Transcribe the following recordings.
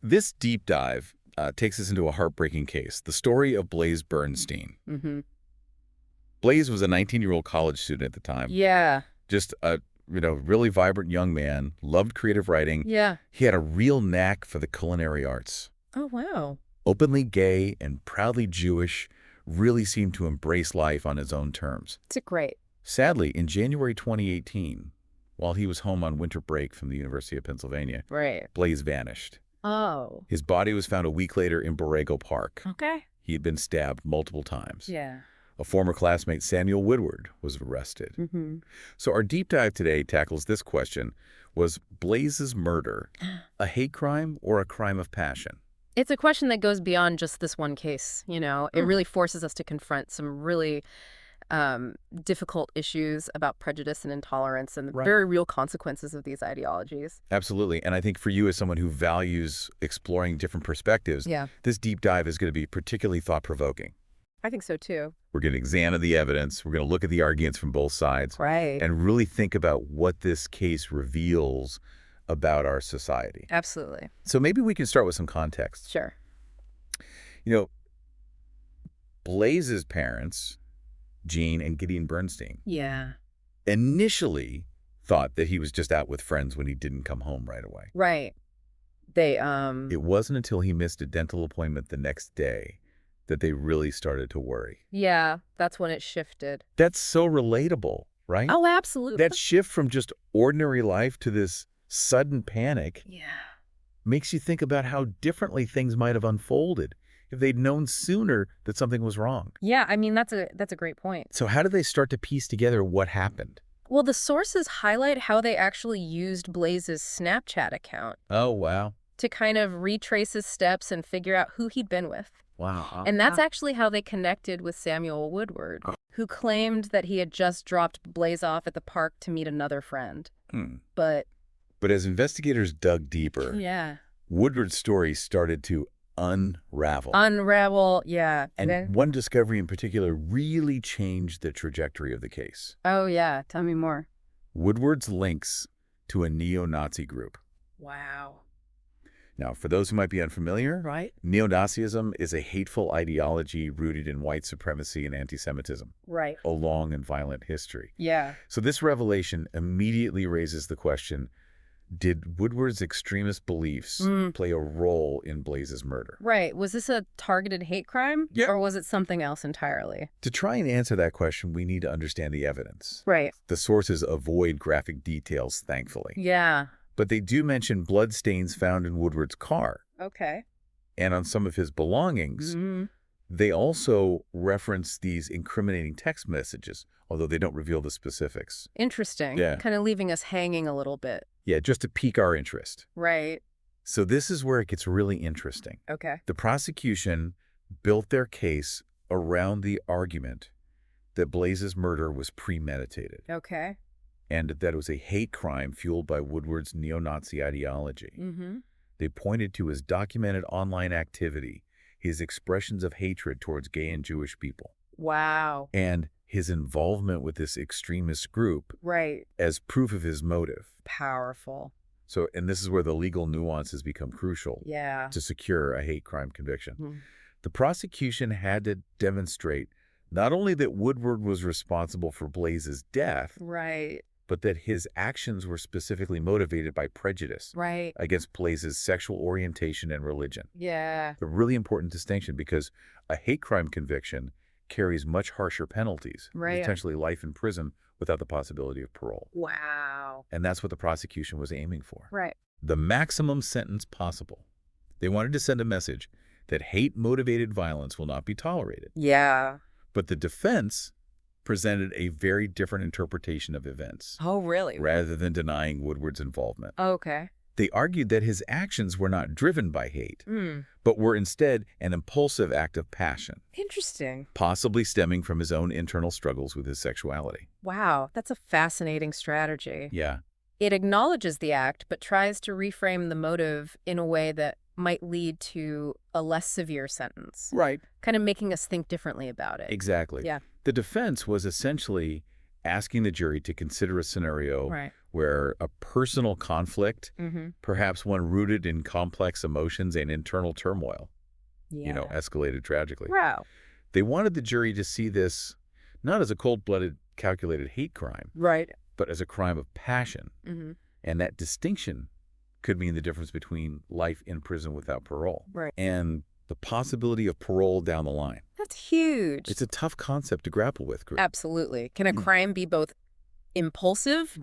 This deep dive takes us into a heartbreaking case, the story of Blaze Bernstein. Mm-hmm. Blaze was a 19-year-old college student at the time. Yeah. Just a really vibrant young man, loved creative writing. Yeah. He had a real knack for the culinary arts. Oh, wow. Openly gay and proudly Jewish, really seemed to embrace life on his own terms. It's great. Sadly, in January 2018, while he was home on winter break from the University of Pennsylvania, Right. Blaze vanished. Oh. His body was found a week later in Borrego Park. Okay. He had been stabbed multiple times. Yeah. A former classmate, Samuel Woodward, was arrested. Mm-hmm. So our deep dive today tackles this question. Was Blaze's murder a hate crime or a crime of passion? It's a question that goes beyond just this one case, you know. It really forces us to confront some really difficult issues about prejudice and intolerance and the very real consequences of these ideologies. Absolutely. And I think for you as someone who values exploring different perspectives, this deep dive is going to be particularly thought-provoking. I think so, too. We're going to examine the evidence. We're going to look at the arguments from both sides. Right. And really think about what this case reveals about our society. Absolutely. So maybe we can start with some context. Sure. You know, Blaze's parents, Jean and Gideon Bernstein, initially thought that he was just out with friends when he didn't come home right away. Right. It wasn't until he missed a dental appointment the next day that they really started to worry. Yeah, that's when it shifted. That's so relatable, right? Oh, absolutely. That shift from just ordinary life to this sudden panic makes you think about how differently things might have unfolded if they'd known sooner that something was wrong. Yeah, I mean, that's a great point. So how did they start to piece together what happened? Well, the sources highlight how they actually used Blaze's Snapchat account. Oh, wow. To kind of retrace his steps and figure out who he'd been with. Wow. And that's actually how they connected with Samuel Woodward, who claimed that he had just dropped Blaze off at the park to meet another friend. But as investigators dug deeper, Woodward's story started to unravel. And And one discovery in particular really changed the trajectory of the case. Oh, yeah. Tell me more. Woodward's links to a neo-Nazi group. Wow. Now, for those who might be unfamiliar, neo-Nazism is a hateful ideology rooted in white supremacy and anti-Semitism. Right. A long and violent history. Yeah. So this revelation immediately raises the question, did Woodward's extremist beliefs play a role in Blaze's murder? Right. Was this a targeted hate crime? Yeah. Or was it something else entirely? To try and answer that question, we need to understand the evidence. Right. The sources avoid graphic details, thankfully. Yeah. But they do mention bloodstains found in Woodward's car. Okay. And on some of his belongings. They also reference these incriminating text messages, although they don't reveal the specifics. Interesting. Yeah. Kind of leaving us hanging a little bit. Yeah, just to pique our interest. Right. So this is where it gets really interesting. Okay. The prosecution built their case around the argument that Blaze's murder was premeditated. Okay. And that it was a hate crime fueled by Woodward's neo-Nazi ideology. They pointed to his documented online activity, his expressions of hatred towards gay and Jewish people. Wow. And his involvement with this extremist group as proof of his motive. Powerful. So, and this is where the legal nuances become crucial to secure a hate crime conviction. The prosecution had to demonstrate not only that Woodward was responsible for Blaze's death, but that his actions were specifically motivated by prejudice against Blaze's sexual orientation and religion. Yeah. A really important distinction because a hate crime conviction carries much harsher penalties, potentially life in prison without the possibility of parole. Wow. And that's what the prosecution was aiming for. Right. The maximum sentence possible. They wanted to send a message that hate-motivated violence will not be tolerated. Yeah. But the defense presented a very different interpretation of events. Oh, really? Rather than denying Woodward's involvement. Okay. They argued that his actions were not driven by hate, but were instead an impulsive act of passion. Interesting. Possibly stemming from his own internal struggles with his sexuality. Wow, that's a fascinating strategy. Yeah. It acknowledges the act, but tries to reframe the motive in a way that might lead to a less severe sentence. Right. Kind of making us think differently about it. Exactly. Yeah. The defense was essentially asking the jury to consider a scenario where a personal conflict, perhaps one rooted in complex emotions and internal turmoil, escalated tragically. Wow. They wanted the jury to see this not as a cold-blooded, calculated hate crime, right, but as a crime of passion. And that distinction could mean the difference between life in prison without parole and the possibility of parole down the line. That's huge. It's a tough concept to grapple with. Absolutely. Can a crime be both impulsive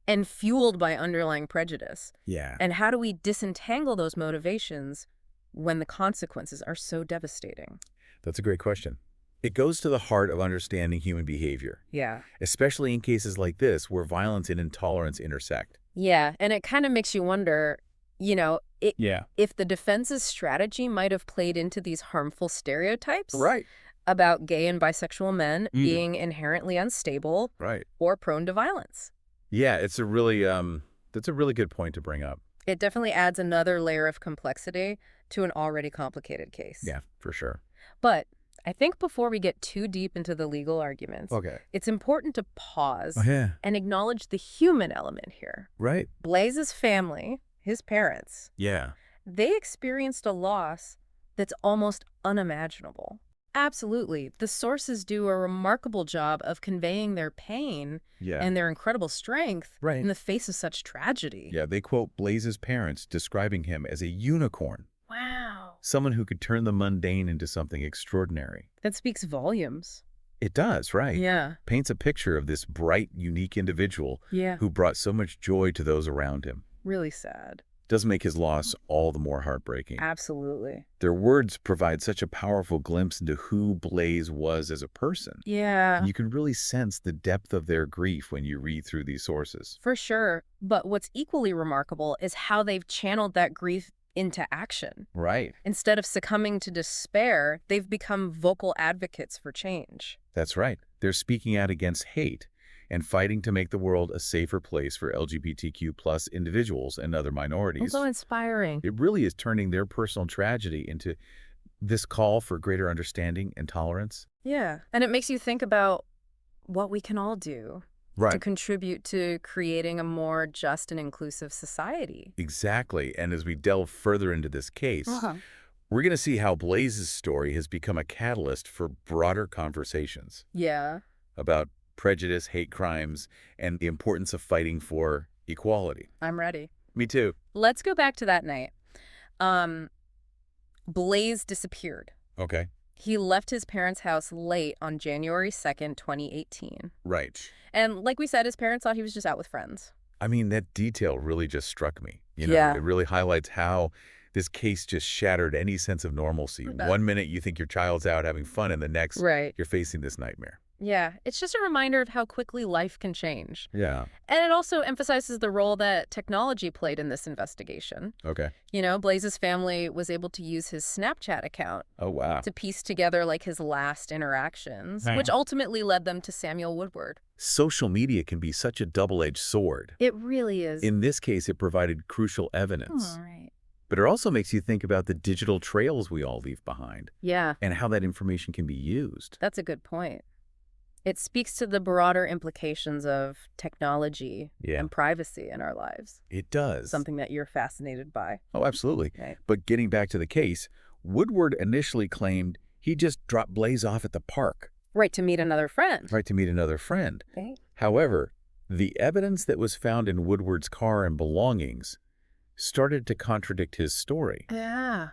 and fueled by underlying prejudice? Yeah. And how do we disentangle those motivations when the consequences are so devastating? That's a great question. It goes to the heart of understanding human behavior. Yeah. Especially in cases like this where violence and intolerance intersect. Yeah, and it kind of makes you wonder, if the defense's strategy might have played into these harmful stereotypes about gay and bisexual men being inherently unstable or prone to violence. Yeah, it's a really that's a really good point to bring up. It definitely adds another layer of complexity to an already complicated case. Yeah, for sure. But I think before we get too deep into the legal arguments, it's important to pause and acknowledge the human element here. Right. Blaze's family, his parents, they experienced a loss that's almost unimaginable. Absolutely. The sources do a remarkable job of conveying their pain and their incredible strength in the face of such tragedy. Yeah, they quote Blaze's parents describing him as a unicorn. Wow. Someone who could turn the mundane into something extraordinary. That speaks volumes. It does, right? Yeah. Paints a picture of this bright, unique individual who brought so much joy to those around him. Really sad. Does make his loss all the more heartbreaking. Absolutely. Their words provide such a powerful glimpse into who Blaze was as a person. Yeah. And you can really sense the depth of their grief when you read through these sources. For sure. But what's equally remarkable is how they've channeled that grief into action. Right. Instead of succumbing to despair, they've become vocal advocates for change. That's right. They're speaking out against hate and fighting to make the world a safer place for LGBTQ+ individuals and other minorities. So inspiring. It really is turning their personal tragedy into this call for greater understanding and tolerance. Yeah. And it makes you think about what we can all do to contribute to creating a more just and inclusive society. Exactly. And as we delve further into this case, we're going to see how Blaze's story has become a catalyst for broader conversations. Yeah. About prejudice, hate crimes, and the importance of fighting for equality. I'm ready. Me too. Let's go back to that night. Blaze disappeared. Okay. He left his parents' house late on January 2nd, 2018. Right. And like we said, his parents thought he was just out with friends. I mean, that detail really just struck me. It really highlights how this case just shattered any sense of normalcy. One minute you think your child's out having fun, and the next you're facing this nightmare. Yeah, it's just a reminder of how quickly life can change. Yeah. And it also emphasizes the role that technology played in this investigation. Okay. Blaze's family was able to use his Snapchat account to piece together his last interactions, which ultimately led them to Samuel Woodward. Social media can be such a double-edged sword. It really is. In this case, it provided crucial evidence. All right. But it also makes you think about the digital trails we all leave behind. Yeah. And how that information can be used. That's a good point. It speaks to the broader implications of technology and privacy in our lives. It does. Something that you're fascinated by. Oh, absolutely. Right. But getting back to the case, Woodward initially claimed he just dropped Blaze off at the park. Right, to meet another friend. Right, to meet another friend. Okay. However, the evidence that was found in Woodward's car and belongings started to contradict his story. Yeah.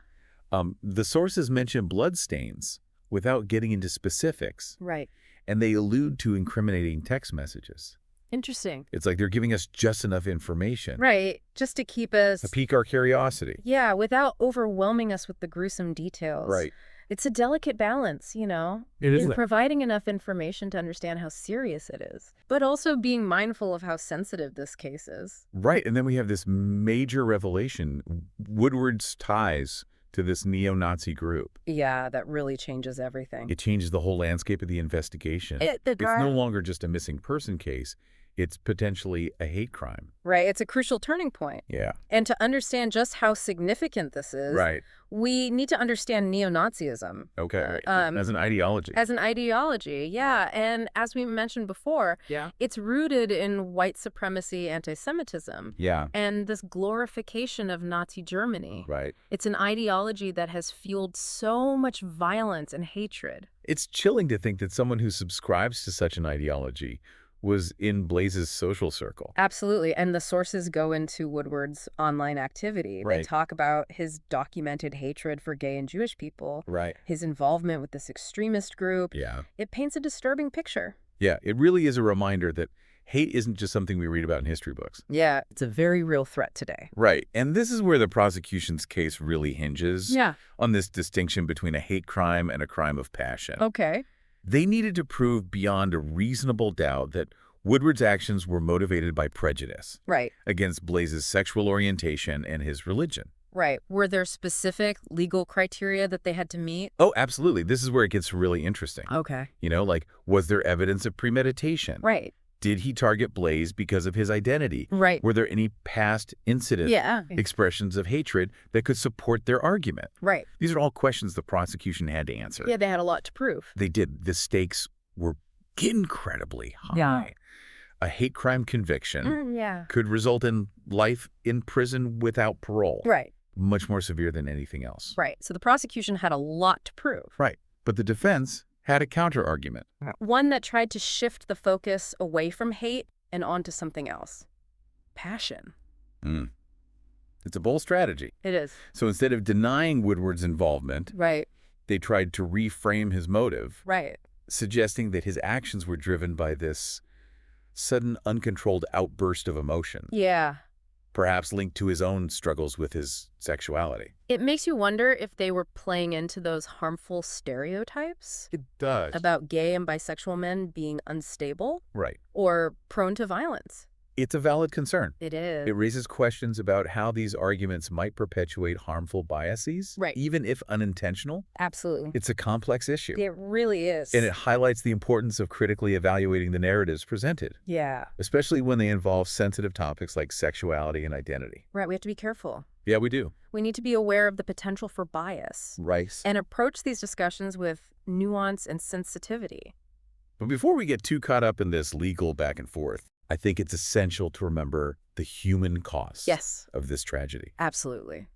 The sources mention bloodstains without getting into specifics. Right. And they allude to incriminating text messages. Interesting. It's like they're giving us just enough information. Right, just to keep us... to pique our curiosity. Yeah, without overwhelming us with the gruesome details. Right. It's a delicate balance, It is. in providing enough information to understand how serious it is, but also being mindful of how sensitive this case is. Right, and then we have this major revelation, Woodward's ties to this neo-Nazi group. Yeah, that really changes everything. It changes the whole landscape of the investigation. It's no longer just a missing person case. It's potentially a hate crime. Right. It's a crucial turning point. Yeah. And to understand just how significant this is, we need to understand neo-Nazism. Okay. As an ideology. As an ideology, yeah. And as we mentioned before, it's rooted in white supremacy, anti-Semitism. Yeah. And this glorification of Nazi Germany. Right. It's an ideology that has fueled so much violence and hatred. It's chilling to think that someone who subscribes to such an ideology was in Blaze's social circle. Absolutely. And the sources go into Woodward's online activity. They talk about his documented hatred for gay and Jewish people. His involvement with this extremist group. Yeah. It paints a disturbing picture. Yeah, it really is a reminder that hate isn't just something we read about in history books. Yeah, it's a very real threat today. Right. And this is where the prosecution's case really hinges on this distinction between a hate crime and a crime of passion. Okay. They needed to prove beyond a reasonable doubt that Woodward's actions were motivated by prejudice against Blaze's sexual orientation and his religion. Right. Were there specific legal criteria that they had to meet? Oh, absolutely. This is where it gets really interesting. Okay. You know, like, was there evidence of premeditation? Right. Did he target Blaze because of his identity? Right. Were there any past incident expressions of hatred that could support their argument? Right. These are all questions the prosecution had to answer. Yeah, they had a lot to prove. They did. The stakes were incredibly high. Yeah. A hate crime conviction could result in life in prison without parole. Right. Much more severe than anything else. Right. So the prosecution had a lot to prove. Right. But the defense had a counter-argument. One that tried to shift the focus away from hate and onto something else. Passion. It's a bold strategy. It is. So instead of denying Woodward's involvement, they tried to reframe his motive, suggesting that his actions were driven by this sudden, uncontrolled outburst of emotion. Yeah. Perhaps linked to his own struggles with his sexuality. It makes you wonder if they were playing into those harmful stereotypes. It does. About gay and bisexual men being unstable. Right. Or prone to violence. It's a valid concern. It is. It raises questions about how these arguments might perpetuate harmful biases, even if unintentional. Absolutely. It's a complex issue. It really is. And it highlights the importance of critically evaluating the narratives presented. Yeah. Especially when they involve sensitive topics like sexuality and identity. Right. We have to be careful. Yeah, we do. We need to be aware of the potential for bias. Right. And approach these discussions with nuance and sensitivity. But before we get too caught up in this legal back and forth, I think it's essential to remember the human cost of this tragedy. Absolutely.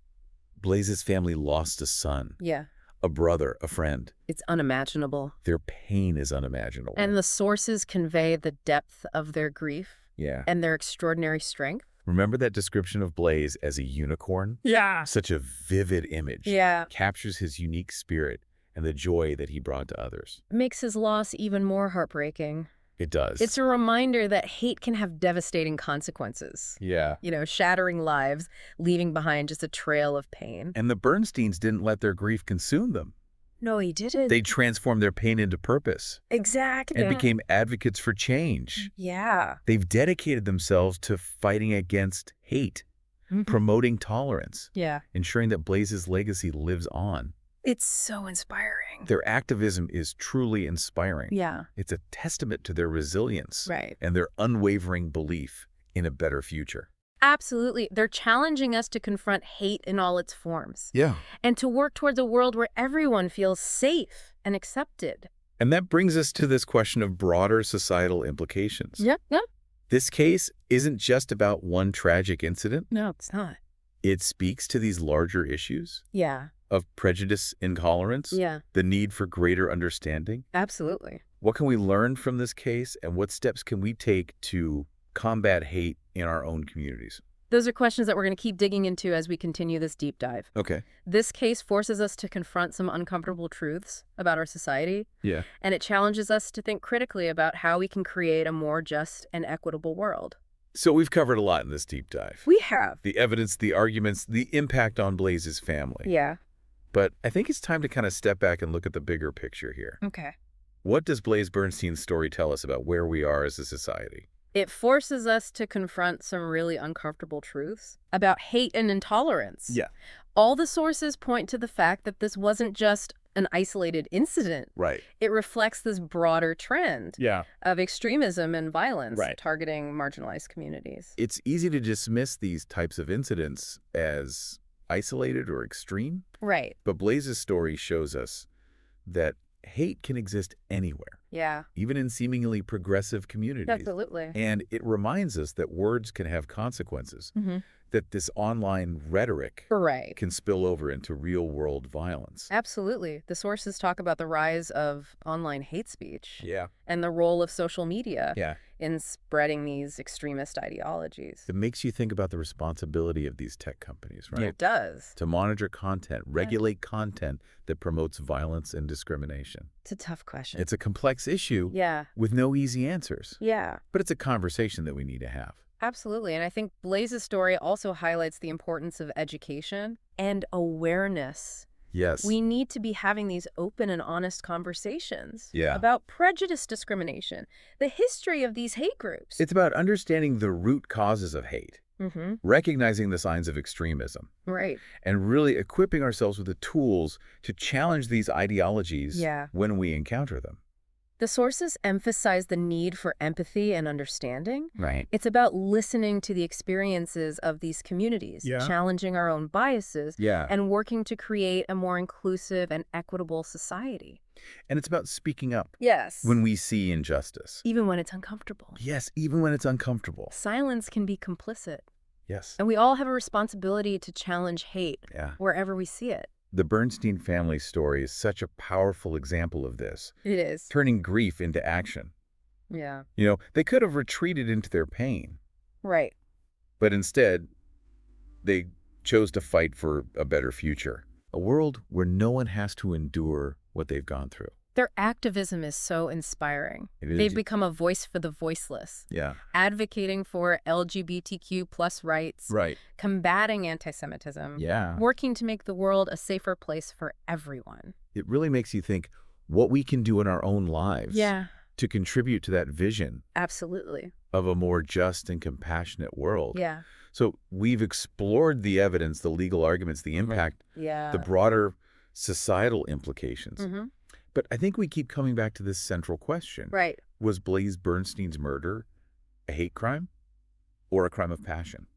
Blaze's family lost a son. Yeah. A brother, a friend. It's unimaginable. Their pain is unimaginable. And the sources convey the depth of their grief. Yeah. And their extraordinary strength. Remember that description of Blaze as a unicorn? Yeah. Such a vivid image. Yeah. Captures his unique spirit and the joy that he brought to others. Makes his loss even more heartbreaking. It does. It's a reminder that hate can have devastating consequences. Yeah. You know, shattering lives, leaving behind just a trail of pain. And the Bernsteins didn't let their grief consume them. No, he didn't. They transformed their pain into purpose. Exactly. And became advocates for change. Yeah. They've dedicated themselves to fighting against hate, promoting tolerance, ensuring that Blaze's legacy lives on. It's so inspiring. Their activism is truly inspiring. Yeah. It's a testament to their resilience Right. and their unwavering belief in a better future. Absolutely. They're challenging us to confront hate in all its forms. Yeah. And to work towards a world where everyone feels safe and accepted. And that brings us to this question of broader societal implications. Yeah. This case isn't just about one tragic incident. No, it's not. It speaks to these larger issues. Yeah. Of prejudice, intolerance, the need for greater understanding. Absolutely. What can we learn from this case, and what steps can we take to combat hate in our own communities? Those are questions that we're going to keep digging into as we continue this deep dive. Okay. This case forces us to confront some uncomfortable truths about our society. Yeah. And it challenges us to think critically about how we can create a more just and equitable world. So we've covered a lot in this deep dive. We have. The evidence, the arguments, the impact on Blaze's family. Yeah. But I think it's time to kind of step back and look at the bigger picture here. Okay. What does Blaze Bernstein's story tell us about where we are as a society? It forces us to confront some really uncomfortable truths about hate and intolerance. Yeah. All the sources point to the fact that this wasn't just an isolated incident. Right. It reflects this broader trend Yeah. of extremism and violence Right. targeting marginalized communities. It's easy to dismiss these types of incidents as isolated or extreme. Right. But Blaze's story shows us that hate can exist anywhere. Yeah. Even in seemingly progressive communities. Absolutely. And it reminds us that words can have consequences, that this online rhetoric can spill over into real-world violence. Absolutely. The sources talk about the rise of online hate speech Yeah. and the role of social media Yeah. in spreading these extremist ideologies. It makes you think about the responsibility of these tech companies, right? It does. To monitor content, regulate content that promotes violence and discrimination. It's a tough question. It's a complex issue Yeah. with no easy answers. Yeah. But it's a conversation that we need to have. Absolutely. And I think Blaze's story also highlights the importance of education and awareness. Yes. We need to be having these open and honest conversations Yeah. about prejudice discrimination, the history of these hate groups. It's about understanding the root causes of hate, recognizing the signs of extremism, Right. and really equipping ourselves with the tools to challenge these ideologies when we encounter them. The sources emphasize the need for empathy and understanding. Right. It's about listening to the experiences of these communities, challenging our own biases, and working to create a more inclusive and equitable society. And it's about speaking up. Yes. When we see injustice. Even when it's uncomfortable. Yes, even when it's uncomfortable. Silence can be complicit. Yes. And we all have a responsibility to challenge hate wherever we see it. The Bernstein family story is such a powerful example of this. It is. Turning grief into action. Yeah. You know, they could have retreated into their pain. Right. But instead, they chose to fight for a better future. A world where no one has to endure what they've gone through. Their activism is so inspiring. It is. They've become a voice for the voiceless. Yeah. Advocating for LGBTQ+ rights. Right. Combating anti-Semitism. Yeah. Working to make the world a safer place for everyone. It really makes you think what we can do in our own lives. Yeah. To contribute to that vision. Absolutely. Of a more just and compassionate world. Yeah. So we've explored the evidence, the legal arguments, the impact, the broader societal implications. But I think we keep coming back to this central question. Right. Was Blaze Bernstein's murder a hate crime or a crime of passion?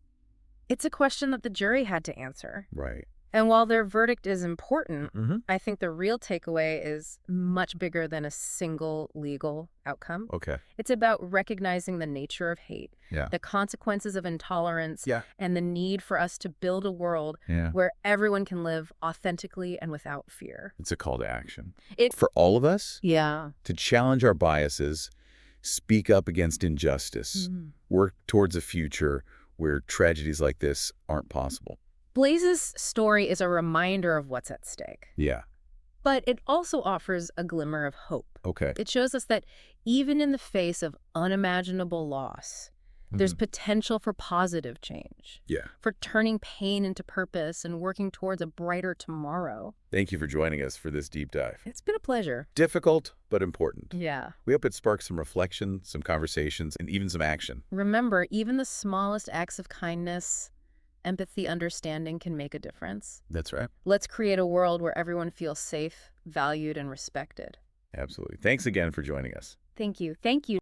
It's a question that the jury had to answer. Right. And while their verdict is important, I think the real takeaway is much bigger than a single legal outcome. Okay. It's about recognizing the nature of hate, Yeah. the consequences of intolerance, and the need for us to build a world Yeah. where everyone can live authentically and without fear. It's a call to action. It For all of us Yeah. to challenge our biases, speak up against injustice, work towards a future where tragedies like this aren't possible. Blaze's story is a reminder of what's at stake. Yeah. But it also offers a glimmer of hope. Okay. It shows us that even in the face of unimaginable loss, there's potential for positive change. Yeah. For turning pain into purpose and working towards a brighter tomorrow. Thank you for joining us for this deep dive. It's been a pleasure. Difficult, but important. Yeah. We hope it sparks some reflection, some conversations, and even some action. Remember, even the smallest acts of kindness, empathy, understanding can make a difference. That's right. Let's create a world where everyone feels safe, valued, and respected. Absolutely. Thanks again for joining us. Thank you. Thank you.